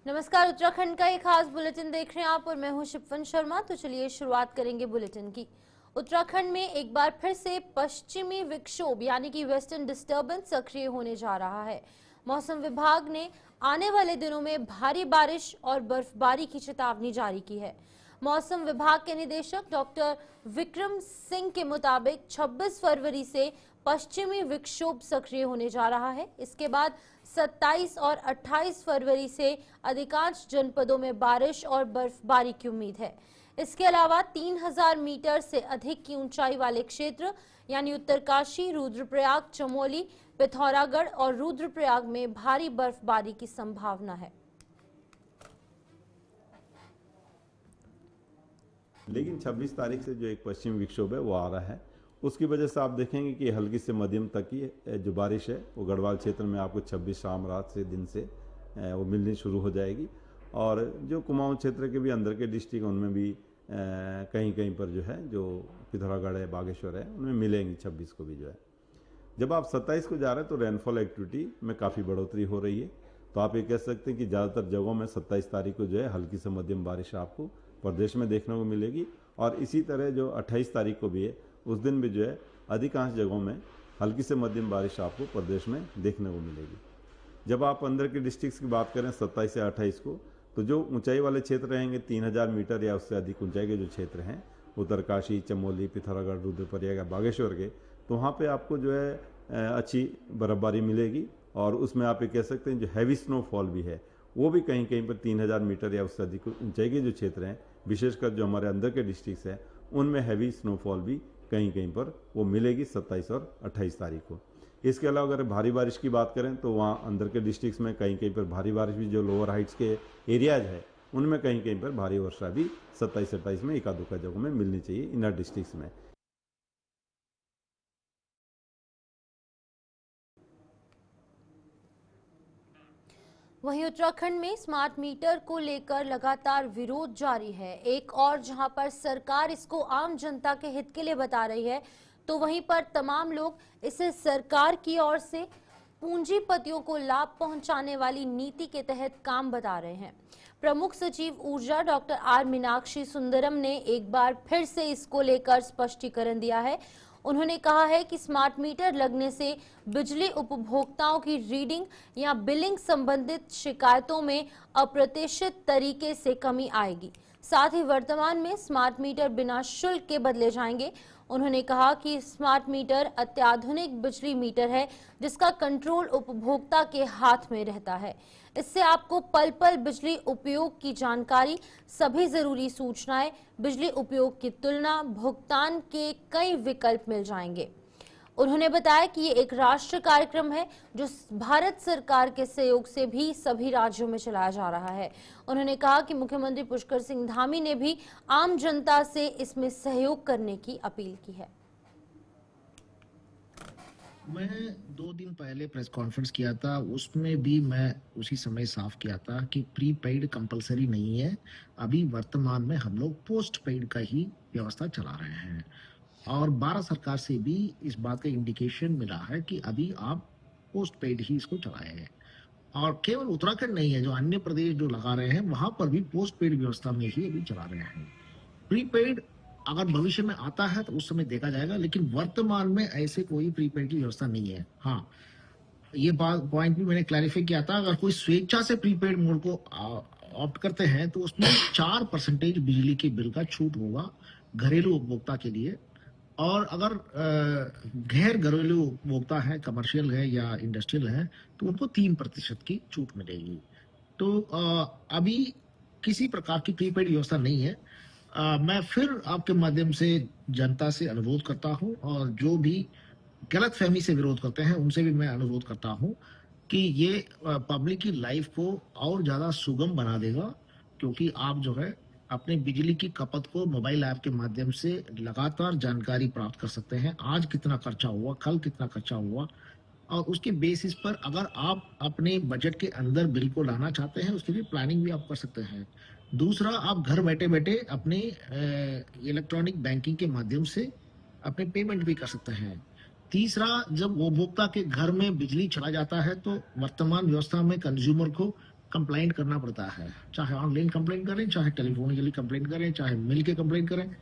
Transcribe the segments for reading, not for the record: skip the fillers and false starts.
नमस्कार, उत्तराखंड का एक खास बुलेटिन देख रहे हैं आप और मैं हूं शिपवन शर्मा। तो चलिए शुरुआत करेंगे बुलेटिन की। उत्तराखंड में एक बार फिर से पश्चिमी विक्षोभ यानी कि वेस्टर्न डिस्टर्बेंस सक्रिय होने जा रहा है। मौसम विभाग ने आने वाले दिनों में भारी बारिश और बर्फबारी की चेतावनी जारी की है। मौसम विभाग के निदेशक डॉक्टर विक्रम सिंह के मुताबिक 26 फरवरी से पश्चिमी विक्षोभ सक्रिय होने जा रहा है। इसके बाद 27 और 28 फरवरी से अधिकांश जनपदों में बारिश और बर्फबारी की उम्मीद है। इसके अलावा 3000 मीटर से अधिक की ऊंचाई वाले क्षेत्र यानी उत्तरकाशी, रुद्रप्रयाग, चमोली, पिथौरागढ़ और रुद्रप्रयाग में भारी बर्फबारी की संभावना है। लेकिन 26 तारीख से जो एक पश्चिमी विक्षोभ है वो आ रहा है, उसकी वजह से आप देखेंगे कि हल्की से मध्यम तक की जो बारिश है वो गढ़वाल क्षेत्र में आपको 26 शाम रात से दिन से वो मिलनी शुरू हो जाएगी। और जो कुमाऊं क्षेत्र के भी अंदर के डिस्ट्रिक्ट उनमें भी कहीं कहीं पर जो है, जो पिथौरागढ़ है, बागेश्वर है, उनमें मिलेंगी 26 को भी जो है। जब आप 27 को जा रहे हैं तो रेनफॉल एक्टिविटी में काफ़ी बढ़ोतरी हो रही है। तो आप ये कह सकते हैं कि ज़्यादातर जगहों में 27 तारीख को जो है हल्की से मध्यम बारिश आपको प्रदेश में देखने को मिलेगी। और इसी तरह जो 28 तारीख को भी है, उस दिन भी जो है अधिकांश जगहों में हल्की से मध्यम बारिश आपको प्रदेश में देखने को मिलेगी। जब आप अंदर के डिस्ट्रिक्ट्स की बात करें 27 से 28 को, तो जो ऊंचाई वाले क्षेत्र रहेंगे 3000 मीटर या उससे अधिक ऊंचाई के जो क्षेत्र हैं, उत्तरकाशी, चमोली, पिथौरागढ़, रुद्रप्रयाग या बागेश्वर के, तो वहाँ पे आपको जो है अच्छी बर्फबारी मिलेगी। और उसमें आप ये कह सकते हैं जो हैवी स्नोफॉल भी है वो भी कहीं कहीं पर 3000 मीटर या उससे अधिक ऊंचाई के जो क्षेत्र हैं, विशेषकर जो हमारे अंदर के डिस्ट्रिक्ट्स हैं, उनमें हैवी स्नोफॉल भी कहीं कहीं पर वो मिलेगी 27 और 28 तारीख को। इसके अलावा अगर भारी बारिश की बात करें तो वहाँ अंदर के डिस्ट्रिक्ट्स में कहीं कहीं पर भारी बारिश भी, जो लोअर हाइट्स के एरियाज है उनमें कहीं कहीं पर भारी वर्षा भी 27-28 में एका दुका जगहों में मिलनी चाहिए इनर डिस्ट्रिक्ट्स में। वहीं उत्तराखंड में स्मार्ट मीटर को लेकर लगातार विरोध जारी है। एक और जहां पर सरकार इसको आम जनता के हित के लिए बता रही है, तो वहीं पर तमाम लोग इसे सरकार की ओर से पूंजीपतियों को लाभ पहुंचाने वाली नीति के तहत काम बता रहे हैं। प्रमुख सचिव ऊर्जा डॉक्टर आर मीनाक्षी सुंदरम ने एक बार फिर से इसको लेकर स्पष्टीकरण दिया है। उन्होंने कहा है कि स्मार्ट मीटर लगने से बिजली उपभोक्ताओं की रीडिंग या बिलिंग संबंधित शिकायतों में अप्रत्याशित तरीके से कमी आएगी। साथ ही वर्तमान में स्मार्ट मीटर बिना शुल्क के बदले जाएंगे। उन्होंने कहा कि स्मार्ट मीटर अत्याधुनिक बिजली मीटर है जिसका कंट्रोल उपभोक्ता के हाथ में रहता है। इससे आपको पल पल बिजली उपयोग की जानकारी, सभी जरूरी सूचनाएं, बिजली उपयोग की तुलना, भुगतान के कई विकल्प मिल जाएंगे। उन्होंने बताया कि ये एक राष्ट्रीय कार्यक्रम है जो भारत सरकार के सहयोग से भी सभी राज्यों में चलाया जा रहा है। उन्होंने कहा कि मुख्यमंत्री पुष्कर सिंह धामी ने भी आम जनता से इसमें सहयोग करने की अपील की है। मैं 2 दिन पहले प्रेस कॉन्फ्रेंस किया था, उसमें भी मैं उसी समय साफ किया था कि प्रीपेड कंपलसरी नहीं है। अभी वर्तमान में हम लोग पोस्ट पेड का ही व्यवस्था चला रहे हैं और भारत सरकार से भी इस बात का इंडिकेशन मिला है कि अभी आप पोस्ट पेड ही इसको चलाए हैं। और केवल उत्तराखंड नहीं है, जो अन्य प्रदेश जो लगा रहे हैं वहां पर भी पोस्ट पेड व्यवस्था में ही अभी चला रहे हैं। प्रीपेड अगर भविष्य में आता है तो उस समय देखा जाएगा, लेकिन वर्तमान में ऐसे कोई प्रीपेड की व्यवस्था नहीं है। हाँ, ये बात पॉइंट भी मैंने क्लैरिफाई किया था, अगर कोई स्वेच्छा से प्रीपेड मोड को ऑप्ट करते हैं तो उसमें 4% बिजली के बिल का छूट होगा घरेलू उपभोक्ता के लिए। और अगर गैर घरेलू उपभोक्ता है, कमर्शियल है या इंडस्ट्रियल है, तो उनको 3% की छूट मिलेगी। तो अभी किसी प्रकार की प्रीपेड व्यवस्था नहीं है। मैं फिर आपके माध्यम से जनता से अनुरोध करता हूं और जो भी गलत फहमी से विरोध करते हैं उनसे भी मैं अनुरोध करता हूं कि ये पब्लिक की लाइफ को और ज्यादा सुगम बना देगा, क्योंकि आप जो है अपने बिजली की खपत को मोबाइल ऐप के माध्यम से लगातार जानकारी प्राप्त कर सकते हैं। आज कितना खर्चा हुआ, कल कितना खर्चा हुआ, और उसके बेसिस पर अगर आप अपने बजट के अंदर बिल को लाना चाहते हैं उसके लिए प्लानिंग भी आप कर सकते हैं। दूसरा, आप घर बैठे बैठे अपने इलेक्ट्रॉनिक बैंकिंग के माध्यम से अपने पेमेंट भी कर सकते हैं। तीसरा, जब उपभोक्ता के घर में बिजली चला जाता है तो वर्तमान व्यवस्था में कंज्यूमर को कंप्लेंट करना पड़ता है, चाहे ऑनलाइन कंप्लेंट करें, चाहे टेलीफोनिकली कंप्लेंट करें, चाहे मिल के कंप्लेंट करें।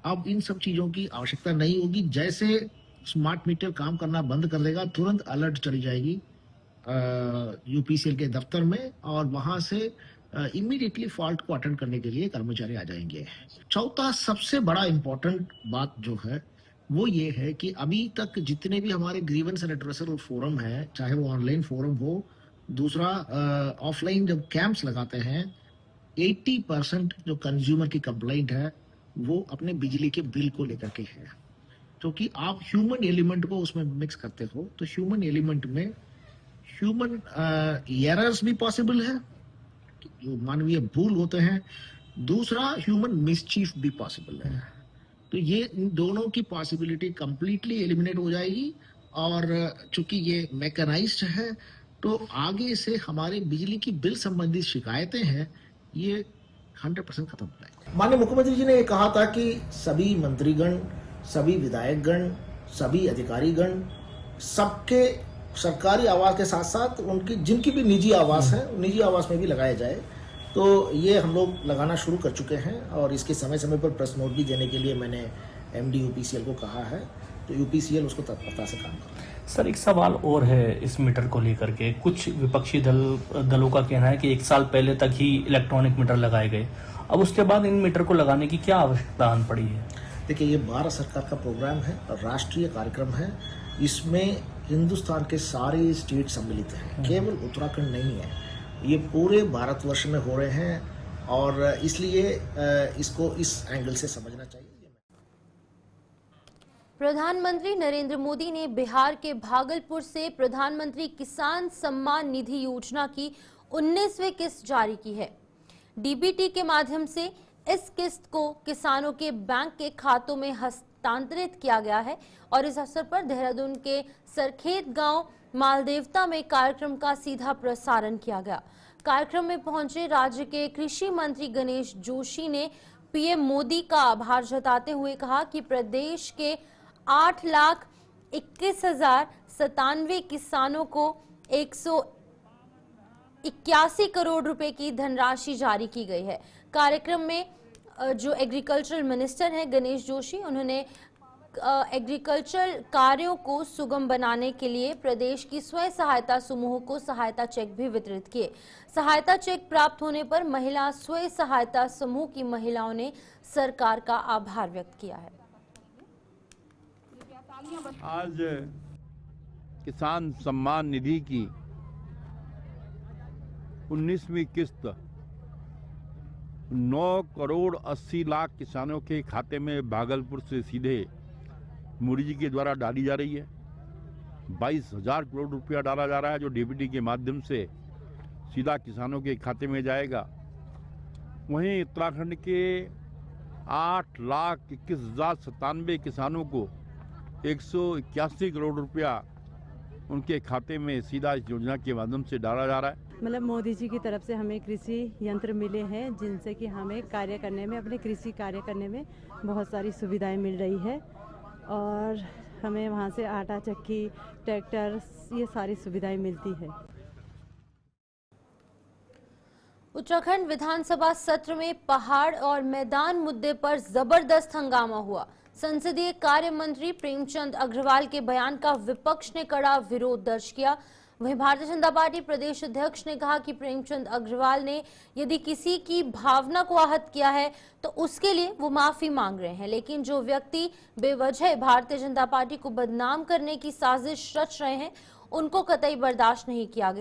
अब इन सब चीजों की आवश्यकता नहीं होगी। जैसे स्मार्ट मीटर काम करना बंद कर देगा, तुरंत अलर्ट चली जाएगी यूपीसीएल के दफ्तर में, और वहां से इमीडिएटली फॉल्ट को अटेंड करने के लिए कर्मचारी आ जाएंगे। चौथा सबसे बड़ा इंपॉर्टेंट बात जो है वो ये है कि अभी तक जितने भी हमारे ग्रीवेंस एंड एड्रेसर फोरम है, चाहे वो ऑनलाइन फोरम हो, दूसरा ऑफलाइन जब कैंप्स लगाते हैं, 80% जो कंज्यूमर की कंप्लेंट है वो अपने बिजली के बिल को लेकर के है। क्योंकि आप ह्यूमन एलिमेंट को उसमें मिक्स करते हो, तो ह्यूमन एलिमेंट में ह्यूमन एरर्स भी पॉसिबल है, जो मानवीय भूल होते हैं, दूसरा ह्यूमन मिसचीफ भी पॉसिबल है। तो ये इन दोनों की पॉसिबिलिटी कंप्लीटली एलिमिनेट हो जाएगी, और चूंकि ये मैकेनाइज्ड है तो आगे से हमारे बिजली की बिल संबंधित शिकायतें हैं ये 100% खत्म हो जाएगी। माननीय मुख्यमंत्री जी ने ये कहा था कि सभी मंत्रीगण, सभी विधायकगण, सभी अधिकारीगण, सबके सरकारी आवास के साथ साथ उनकी जिनकी भी निजी आवास है, निजी आवास में भी लगाया जाए। तो ये हम लोग लगाना शुरू कर चुके हैं, और इसके समय समय पर प्रेस नोट भी देने के लिए मैंने एमडी यूपीसीएल को कहा है, तो यूपीसीएल उसको तत्परता से काम कर रहा है। सर, एक सवाल और है इस मीटर को लेकर के। कुछ विपक्षी दलों का कहना है कि 1 साल पहले तक ही इलेक्ट्रॉनिक मीटर लगाए गए, अब उसके बाद इन मीटर को लगाने की क्या आवश्यकता आन पड़ी है? देखिए, ये भारत सरकार का प्रोग्राम है, राष्ट्रीय कार्यक्रम है। इसमें हिंदुस्तान के सारे स्टेट सम्मिलित हैं, केवल उत्तराखंड नहीं है। ये पूरे भारतवर्ष में हो रहे हैं, और इसलिए इसको इस एंगल से समझना चाहिए। प्रधानमंत्री नरेंद्र मोदी ने बिहार के भागलपुर से प्रधानमंत्री किसान सम्मान निधि योजना की 19वीं किस्त जारी की है। डीबीटी के माध्यम से इस किस्त को किसानों के बैंक के खातों में हस्तांतरित किया गया है, और इस अवसर पर देहरादून के सरखेत गांव मालदेवता में कार्यक्रम का सीधा प्रसारण किया गया। कार्यक्रम में पहुंचे राज्य के कृषि मंत्री गणेश जोशी ने पीएम मोदी का आभार जताते हुए कहा कि प्रदेश के 8,21,097 किसानों को 181 करोड़ रुपए की धनराशि जारी की गई है। कार्यक्रम में जो एग्रीकल्चरल मिनिस्टर हैं गणेश जोशी, उन्होंने एग्रीकल्चर कार्यों को सुगम बनाने के लिए प्रदेश की स्वयं सहायता समूहों को सहायता चेक भी वितरित किए। सहायता चेक प्राप्त होने पर महिला स्वयं सहायता समूह की महिलाओं ने सरकार का आभार व्यक्त किया है। आज किसान सम्मान निधि की 19वीं किस्त 9 करोड़ 80 लाख किसानों के खाते में भागलपुर से सीधे मोदी जी के द्वारा डाली जा रही है। 22,000 करोड़ रुपया डाला जा रहा है, जो डीबीटी के माध्यम से सीधा किसानों के खाते में जाएगा। वहीं उत्तराखंड के 8,21,097 किसानों को 181 करोड़ रुपया उनके खाते में सीधा इस योजना के माध्यम से डाला जा रहा है। मतलब मोदी जी की तरफ से हमें कृषि यंत्र मिले हैं, जिनसे कि हमें कार्य करने में, अपने कृषि कार्य करने में बहुत सारी सुविधाएं मिल रही है, और हमें वहां से आटा चक्की, ट्रैक्टर, ये सारी सुविधाएं मिलती है। उत्तराखंड विधानसभा सत्र में पहाड़ और मैदान मुद्दे पर जबरदस्त हंगामा हुआ। संसदीय कार्य मंत्री प्रेमचंद अग्रवाल के बयान का विपक्ष ने कड़ा विरोध दर्ज किया। वहीं भारतीय जनता पार्टी प्रदेश अध्यक्ष ने कहा कि प्रेमचंद अग्रवाल ने यदि किसी की भावना को आहत किया है तो उसके लिए वो माफी मांग रहे हैं, लेकिन जो व्यक्ति बेवजह भारतीय जनता पार्टी को बदनाम करने की साजिश रच रहे हैं उनको कतई बर्दाश्त नहीं किया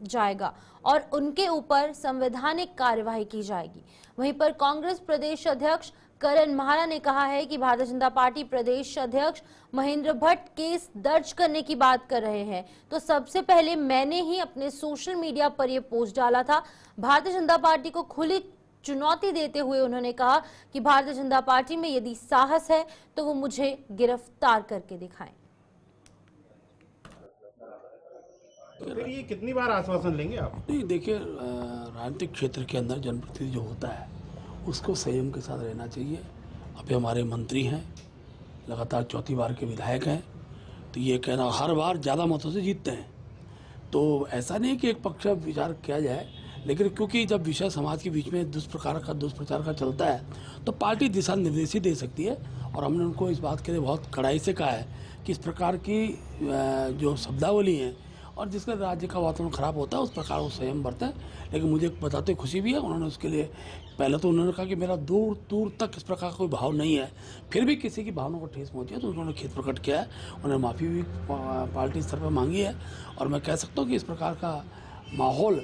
जाएगा और उनके ऊपर संवैधानिक कार्यवाही की जाएगी। वहीं पर कांग्रेस प्रदेश अध्यक्ष करण महारा ने कहा है कि भारतीय जनता पार्टी प्रदेश अध्यक्ष महेंद्र भट्ट केस दर्ज करने की बात कर रहे हैं, तो सबसे पहले मैंने ही अपने सोशल मीडिया पर यह पोस्ट डाला था। भारतीय जनता पार्टी को खुली चुनौती देते हुए उन्होंने कहा कि भारतीय जनता पार्टी में यदि साहस है तो वो मुझे गिरफ्तार करके दिखाएं। फिर ये कितनी बार आश्वासन लेंगे आप? नहीं, देखिए, राजनीतिक क्षेत्र के अंदर जनप्रतिनिधि जो होता है उसको संयम के साथ रहना चाहिए। अभी हमारे मंत्री हैं, लगातार चौथी बार के विधायक हैं, तो ये कहना हर बार ज़्यादा मतों से जीतते हैं, तो ऐसा नहीं कि एक पक्ष विचार किया जाए, लेकिन क्योंकि जब विषय समाज के बीच में दुष्प्रचार का चलता है तो पार्टी दिशा निर्देश ही दे सकती है। और हमने उनको इस बात के लिए बहुत कड़ाई से कहा है कि इस प्रकार की जो शब्दावली है और जिसका राज्य का वातावरण खराब होता है उस प्रकार वो संयम बरतें। लेकिन मुझे बताते खुशी भी है, उन्होंने उसके लिए पहले तो उन्होंने कहा कि मेरा दूर दूर तक इस प्रकार का कोई भाव नहीं है, फिर भी किसी की भावना को ठेस पहुंची है तो उन्होंने खेद प्रकट किया है, उन्होंने माफ़ी भी पार्टी स्तर पर मांगी है। और मैं कह सकता हूँ कि इस प्रकार का माहौल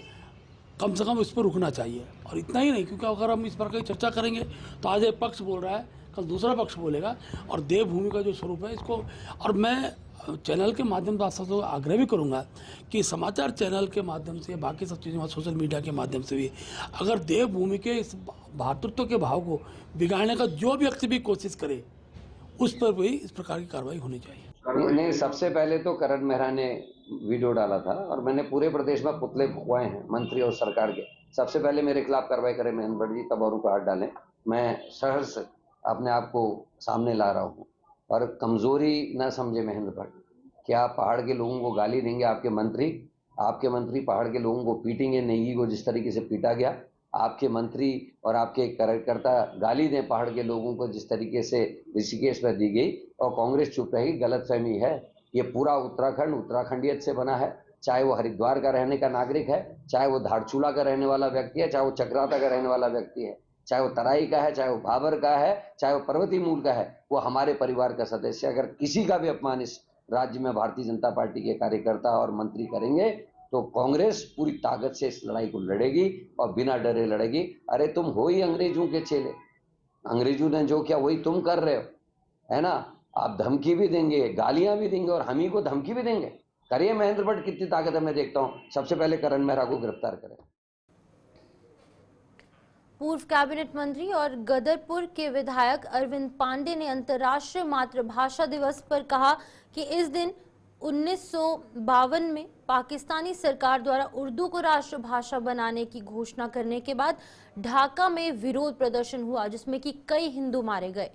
कम से कम इस पर रुकना चाहिए। और इतना ही नहीं, क्योंकि अगर हम इस प्रकार की चर्चा करेंगे तो आज एक पक्ष बोल रहा है, कल दूसरा पक्ष बोलेगा, और देवभूमि का जो स्वरूप है इसको, और मैं चैनल के माध्यम से आप सबको आग्रह भी करूंगा कि समाचार चैनल के माध्यम से, बाकी सब चीज़ों, सोशल मीडिया के माध्यम से भी अगर देवभूमि के इस भातृत्व के भाव को बिगाड़ने का जो व्यक्ति भी कोशिश करे उस पर भी इस प्रकार की कार्रवाई होनी चाहिए। नहीं, सबसे पहले तो करण मेहरा ने वीडियो डाला था और मैंने पूरे प्रदेश में पुतले फुकवाए हैं मंत्री और सरकार के। सबसे पहले मेरे खिलाफ कार्रवाई करें महेंद्र भट्ट जी, तब औरों को हाथ डालें। मैं सहर्ष अपने आप को सामने ला रहा हूँ और कमजोरी न समझे महेंद्र भट्ट। क्या पहाड़ के लोगों को गाली देंगे आपके मंत्री पहाड़ के लोगों को पीटेंगे? नेगी को जिस तरीके से पीटा गया, आपके मंत्री और आपके कार्यकर्ता गाली दें पहाड़ के लोगों को जिस तरीके से ऋषिकेश में दी गई और कांग्रेस चुप रही? गलतफहमी है। ये पूरा उत्तराखंड उत्तराखंडियत से बना है, चाहे वो हरिद्वार का रहने का नागरिक है, चाहे वो धारचूला का रहने वाला व्यक्ति है, चाहे वो चक्राता का रहने वाला व्यक्ति है, चाहे वो तराई का है, चाहे वो भाबर का है, चाहे वो पर्वतीय मूल का है, वो हमारे परिवार का सदस्य। अगर किसी का भी अपमान इस राज्य में भारतीय जनता पार्टी के कार्यकर्ता और मंत्री करेंगे तो कांग्रेस पूरी ताकत से इस लड़ाई को लड़ेगी और बिना डरे लड़ेगी। अरे तुम हो ही अंग्रेजों के चेले, अंग्रेजों ने जो किया वही तुम कर रहे हो, है ना? आप धमकी भी देंगे, गालियां भी देंगे और हम ही को धमकी भी देंगे। करिए महेंद्र भट्ट, कितनी ताकत है मैं देखता हूं। सबसे पहले करण मेहरा को गिरफ्तार करें। पूर्व कैबिनेट मंत्री और गदरपुर के विधायक अरविंद पांडे ने अंतर्राष्ट्रीय मातृभाषा दिवस पर कहा कि इस दिन 1952 में पाकिस्तानी सरकार द्वारा उर्दू को राष्ट्रभाषा बनाने की घोषणा करने के बाद ढाका में विरोध प्रदर्शन हुआ जिसमें कि कई हिंदू मारे गए।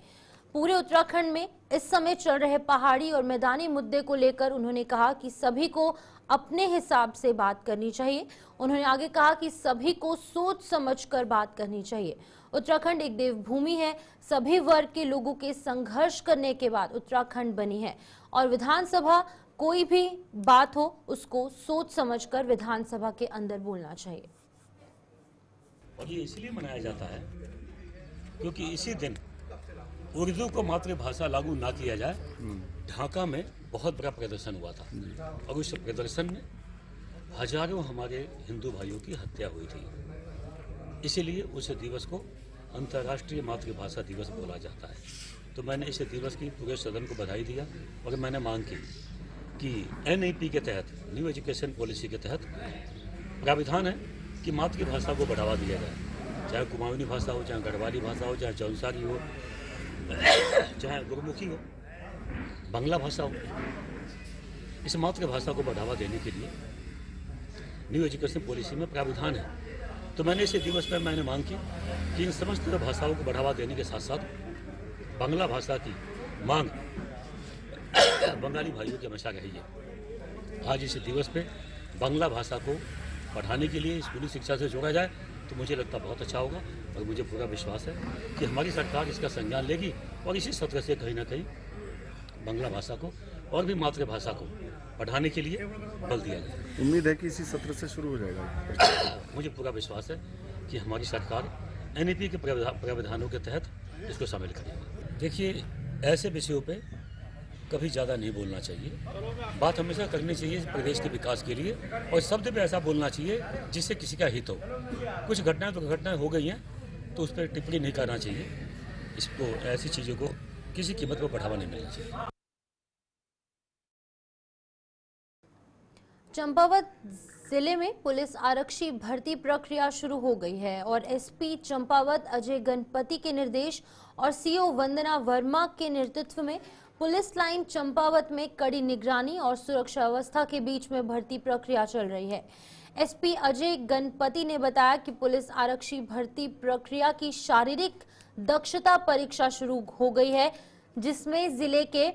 पूरे उत्तराखंड में इस समय चल रहे पहाड़ी और मैदानी मुद्दे को लेकर उन्होंने कहा कि सभी को अपने हिसाब से बात करनी चाहिए। उन्होंने आगे कहा कि सभी को सोच समझकर बात करनी चाहिए। उत्तराखंड एक देवभूमि है, सभी वर्ग के लोगों के संघर्ष करने के बाद उत्तराखंड बनी है और विधानसभा कोई भी बात हो उसको सोच समझकर विधानसभा के अंदर बोलना चाहिए। और ये इसलिए मनाया जाता है क्योंकि इसी दिन उर्दू को मातृभाषा लागू ना किया जाए, ढाका में बहुत बड़ा प्रदर्शन हुआ था और उस प्रदर्शन में हजारों हमारे हिंदू भाइयों की हत्या हुई थी। इसीलिए उस दिवस को अंतर्राष्ट्रीय मातृभाषा दिवस बोला जाता है। तो मैंने इस दिवस की पूरे सदन को बधाई दिया और मैंने मांग की कि NEP के तहत, न्यू एजुकेशन पॉलिसी के तहत प्राविधान है कि मातृभाषा को बढ़ावा दिया जाए, चाहे कुमाऊनी भाषा हो, चाहे गढ़वाली भाषा हो, चाहे जौनसारी हो, चाहे गुरमुखी हो, बांग्ला भाषा हो। इस मातृभाषा को बढ़ावा देने के लिए न्यू एजुकेशन पॉलिसी में प्राविधान है। तो मैंने इस दिवस पर मैंने मांग की कि इन समस्त भाषाओं को बढ़ावा देने के साथ साथ बांग्ला भाषा की मांग बंगाली भाइयों की हमेशा रही है। आज इस दिवस पे बांग्ला भाषा को बढ़ाने के लिए स्कूली शिक्षा से जोड़ा जाए तो मुझे लगता बहुत अच्छा होगा और मुझे पूरा विश्वास है कि हमारी सरकार इसका संज्ञान लेगी और इसी सत्र से कहीं ना कहीं बांग्ला भाषा को और भी मातृभाषा को बढ़ाने के लिए बल दिया जाए। उम्मीद है कि इसी सत्र से शुरू हो जाएगा। मुझे पूरा विश्वास है कि हमारी सरकार NEP के प्रावधानों के तहत इसको शामिल करेगी। देखिए, ऐसे विषयों पे कभी ज़्यादा नहीं बोलना चाहिए। बात हमेशा करनी चाहिए प्रदेश के विकास के लिए और शब्द पे ऐसा बोलना चाहिए जिससे किसी का हित हो। कुछ घटनाएं दुर्घटनाएं हो गई हैं तो उस पर टिप्पणी नहीं करना चाहिए। इसको, ऐसी चीज़ों को किसी कीमत पर बढ़ावा नहीं मिलना चाहिए। चंपावत जिले में पुलिस आरक्षी भर्ती प्रक्रिया शुरू हो गई है और SP चंपावत अजय गणपति के निर्देश और CO वंदना वर्मा के नेतृत्व में पुलिस लाइन चंपावत में कड़ी निगरानी और सुरक्षा व्यवस्था के बीच में भर्ती प्रक्रिया चल रही है। SP अजय गणपति ने बताया कि पुलिस आरक्षी भर्ती प्रक्रिया की शारीरिक दक्षता परीक्षा शुरू हो गई है जिसमें जिले के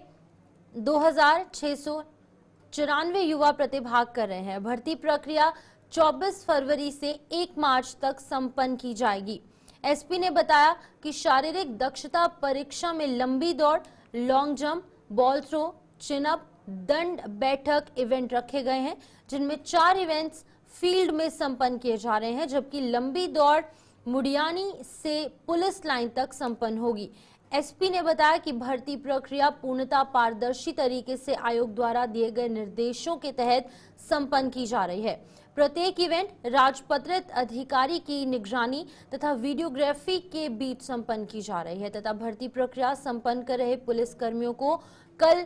2694 युवा प्रतिभाग कर रहे हैं। भर्ती प्रक्रिया 24 फरवरी से 1 मार्च तक संपन्न की जाएगी। एसपी ने बताया कि शारीरिक दक्षता परीक्षा में लंबी दौड़, long jump, ball throw, chin up, दंड बैठक इवेंट रखे गए हैं, जिनमें 4 इवेंट्स फील्ड में संपन्न किए जा रहे हैं, जबकि लंबी दौड़ मुडियानी से पुलिस लाइन तक संपन्न होगी। एसपी ने बताया कि भर्ती प्रक्रिया पूर्णतः पारदर्शी तरीके से आयोग द्वारा दिए गए निर्देशों के तहत संपन्न की जा रही है। प्रत्येक इवेंट राजपत्रित अधिकारी की निगरानी तथा वीडियोग्राफी के बीच संपन्न की जा रही है तथा भर्ती प्रक्रिया संपन्न कर रहे पुलिस कर्मियों को कल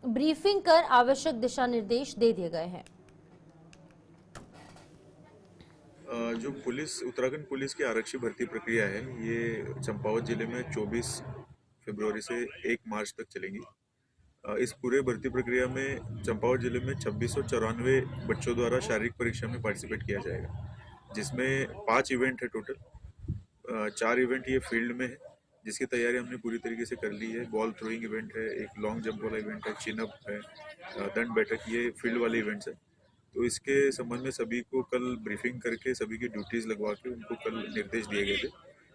ब्रीफिंग कर आवश्यक दिशा निर्देश दे दिए गए हैं। जो उत्तराखंड पुलिस की आरक्षी भर्ती प्रक्रिया है, ये चंपावत जिले में 24 फरवरी से 1 मार्च तक चलेंगी। इस पूरे भर्ती प्रक्रिया में चंपावत जिले में 2694 बच्चों द्वारा शारीरिक परीक्षा में पार्टिसिपेट किया जाएगा, जिसमें 5 इवेंट है टोटल। 4 इवेंट ये फील्ड में है, जिसकी तैयारी हमने पूरी तरीके से कर ली है। बॉल थ्रोइंग इवेंट है, एक लॉन्ग जंप वाला इवेंट है, चिन अप है, दंड बैठक, ये फील्ड वाले इवेंट्स है। तो इसके संबंध में सभी को कल ब्रीफिंग करके सभी की ड्यूटीज लगवा के उनको कल निर्देश दिए गए थे।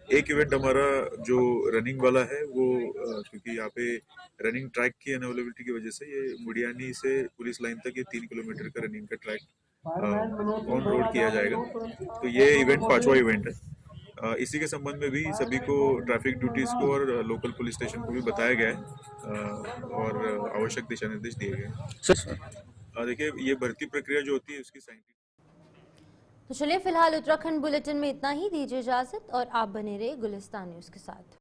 एक इवेंट हमारा जो रनिंग वाला है वो क्योंकि यहाँ पे रनिंग ट्रैक की अनअवेलेबिलिटी की वजह से ये मुडियानी से पुलिस लाइन तक ये 3 किलोमीटर का रनिंग का ट्रैक ऑन रोड किया जाएगा। तो ये इवेंट 5वां इवेंट है। इसी के संबंध में भी सभी को ट्रैफिक ड्यूटीज को और लोकल पुलिस स्टेशन को भी बताया गया है और आवश्यक दिशा निर्देश दिए गए हैं। देखिए, ये भर्ती प्रक्रिया जो होती है उसकी तो चलिए फिलहाल उत्तराखंड बुलेटिन में इतना ही। दीजिए इजाजत और आप बने रहे गुलिस्तान न्यूज के साथ।